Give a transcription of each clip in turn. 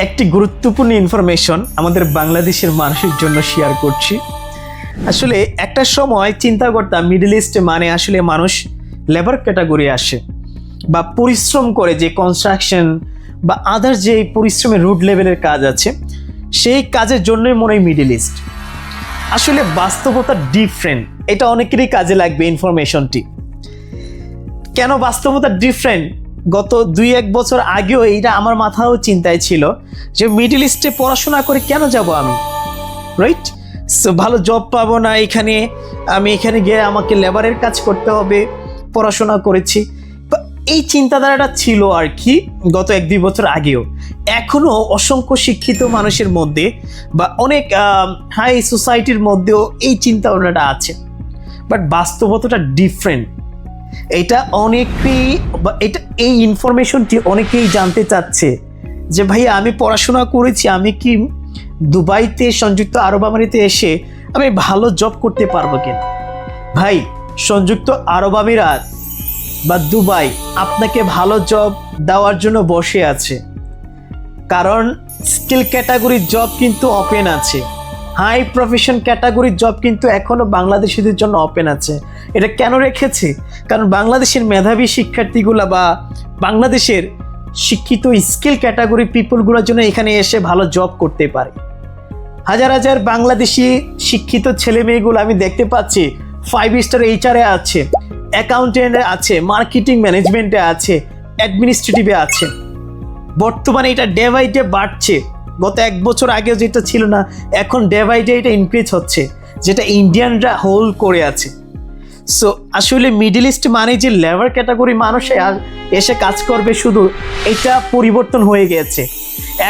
একটি গুরুত্বপূর্ণ ইনফরমেশন আমাদের বাংলাদেশের মানুষের জন্য শেয়ার করছি। আসলে একটা সময় চিন্তা করতাম মিডল ইস্ট মানে আসলে মানুষ লেবার ক্যাটাগরি আসে বা পরিশ্রম করে, যে কনস্ট্রাকশন বা আদার যে পরিশ্রমের রুট লেভেলের কাজ আছে সেই কাজের জন্যই মনে হয় মিডল ইস্ট। আসলে বাস্তবতা ডিফারেন্ট, এটা অনেকেরই কাজে লাগবে ইনফরমেশনটি। কেন বাস্তবতা ডিফারেন্ট? গত 2-1 বছর আগেও এইটা আমার মাথাও চিন্তায় ছিল যে মিডল ইস্টে পড়াশোনা করে কেন যাব আমি, রাইট? সো ভালো জব পাবো না এখানে, আমি এখানে গিয়ে আমাকে লেবারের কাজ করতে হবে, পড়াশোনা করেছি। এই চিন্তাধারাটা ছিল আর কি গত 1-2 বছর আগেও। এখনও অসংখ্য শিক্ষিত মানুষের মধ্যে বা অনেক হাই সোসাইটির মধ্যেও এই চিন্তাভাবনাটা আছে, বাট বাস্তবতাটা ডিফারেন্ট। এটা অনেকেই বা এটা এই ইনফরমেশনটি অনেকেই জানতে চাচ্ছে যে ভাইয়া আমি পড়াশোনা করেছি, আমি কি দুবাইতে সংযুক্ত আরব আমিরাতে এসে আমি ভালো জব করতে পারবো কিনা? ভাই, সংযুক্ত আরব আমিরাত বা দুবাই আপনাকে ভালো জব দেওয়ার জন্য বসে আছে, কারণ স্কিল ক্যাটাগরির জব কিন্তু ওপেন আছে, হাই প্রফেশন ক্যাটাগরির জব কিন্তু এখনো বাংলাদেশিদের জন্য ওপেন আছে। এটা কেন রেখেছে? কারণ বাংলাদেশের মেধাবী শিক্ষার্থীগুলা বা বাংলাদেশের শিক্ষিত স্কিল ক্যাটাগরি পিপলগুলোর জন্য এখানে এসে ভালো জব করতে পারে। হাজার হাজার বাংলাদেশি শিক্ষিত ছেলে মেয়েগুলো আমি দেখতে পাচ্ছি 5 স্টার HR-এ আছে, অ্যাকাউন্টেন্টে আছে, মার্কেটিং ম্যানেজমেন্টে আছে, অ্যাডমিনিস্ট্রেটিভে আছে। বর্তমানে এটা ডে বাই ডে বাড়ছে। গত 1 বছর আগেও যেটা ছিল না, এখন ডে বাই ডে এটা ইনক্রিজ হচ্ছে, যেটা ইন্ডিয়ানরা হোল্ড করে আছে। সো আসলে মিডল ইস্ট মানে যে লেবার ক্যাটাগরি মানুষ এসে কাজ করবে শুধু, এটা পরিবর্তন হয়ে গেছে।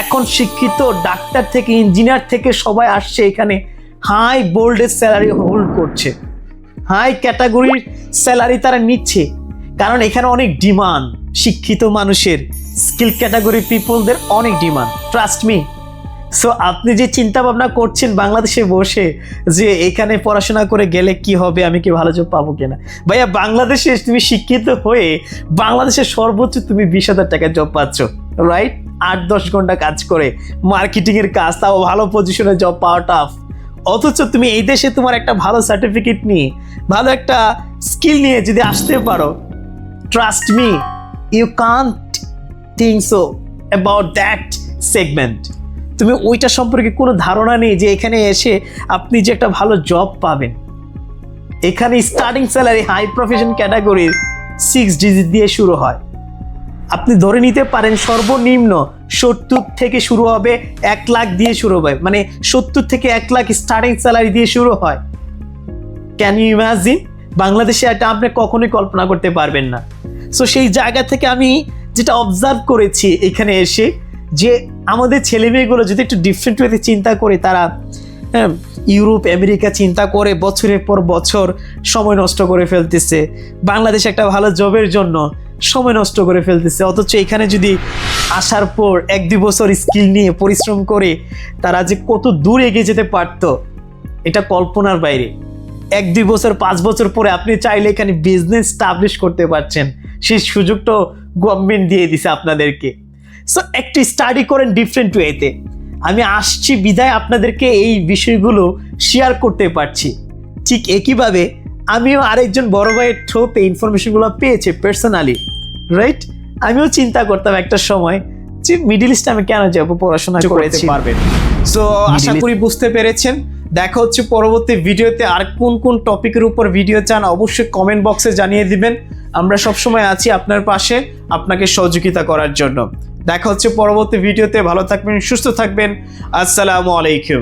এখন শিক্ষিত ডাক্তার থেকে ইঞ্জিনিয়ার থেকে সবাই আসছে এখানে, হাই বোল্ডের স্যালারি হোল্ড করছে, হাই ক্যাটাগরির স্যালারি তারা নিচ্ছে, কারণ এখানে অনেক ডিমান্ড। শিক্ষিত মানুষের, স্কিল ক্যাটাগরি পিপলদের অনেক ডিমান্ড, ট্রাস্ট মি। সো আপনি যে চিন্তা ভাবনা করছেন বাংলাদেশে বসে যে এখানে পড়াশোনা করে গেলে কি হবে, আমি কি ভালো জব পাবো কিনা, ভাইয়া বাংলাদেশে তুমি শিক্ষিত হয়ে বাংলাদেশের সর্বোচ্চ তুমি 20,000 টাকা জব পাচ্ছ, রাইট? 8-10 ঘন্টা কাজ করে মার্কেটিংয়ের কাজ, তাও ভালো পজিশনে জব পাওয়া টাফ। অথচ তুমি এই দেশে তোমার একটা ভালো সার্টিফিকেট নিয়ে, ভালো একটা স্কিল নিয়ে যদি আসতে পারো, trust me, you can't think so about that segment. তুমি ওইটা সম্পর্কে কোনো ধারণা নেই যে এখানে এসে আপনি যে একটা ভালো জব পাবেন। এখানে স্টার্টিং স্যালারি হাই প্রফেশন ক্যাটাগরির 6 ডিজিট দিয়ে শুরু হয়। আপনি ধরে নিতে পারেন সর্বনিম্ন 70 থেকে শুরু হবে, 1 লাখ দিয়ে শুরু হবে, মানে 70 থেকে 1 লাখ স্টার্টিং স্যালারি দিয়ে শুরু হয়। Can you imagine? বাংলাদেশে এটা আপনি কখনোই কল্পনা করতে পারবেন না। সো সেই জায়গা থেকে আমি যেটা অবজার্ভ করেছি এখানে এসে, যে আমাদের ছেলে মেয়েগুলো যদি একটু ডিফারেন্ট ওয়েতে চিন্তা করে, তারা ইউরোপ আমেরিকা চিন্তা করে বছরের পর বছর সময় নষ্ট করে ফেলতেছে, বাংলাদেশে একটা ভালো জবের জন্য সময় নষ্ট করে ফেলতেছে। অথচ এখানে যদি আসার পর 1-2 বছর স্কিল নিয়ে পরিশ্রম করে তারা যে কত দূর এগিয়ে যেতে পারত, এটা কল্পনার বাইরে। 1-2 বছর 5 বছর পরে আপনি চাইলে এখানে বিজনেস স্টাবলিশ করতে পারছেন, সেই সুযোগটা গভর্নমেন্ট দিয়ে দিছে আপনাদেরকে। সো একটু স্টাডি করেন ডিফারেন্ট ওয়েতে। আমি আসছি বিদায় আপনাদেরকে এই বিষয়গুলো শেয়ার করতে পারছি। ঠিক একইভাবে আমিও আরেকজন বড় ভাইয়ের থ্রুতে ইনফরমেশনগুলো পেয়েছি পার্সোনালি, রাইট? আমিও চিন্তা করতাম একটা সময় যে মিডল ইস্টে আমি কেন যাবো, পড়াশোনা করতে পারবেন। সো আশা করি বুঝতে পেরেছেন। দেখা হচ্ছে পরবর্তী ভিডিওতে। আর কোন কোন টপিকের উপর ভিডিও চান অবশ্যই কমেন্ট বক্সে জানিয়ে দিবেন। আমরা সবসময় আছি আপনার পাশে, আপনাকে সহযোগিতা করার জন্য। দেখা হচ্ছে পরবর্তী ভিডিওতে। ভালো থাকবেন, সুস্থ থাকবেন। আসসালামু আলাইকুম।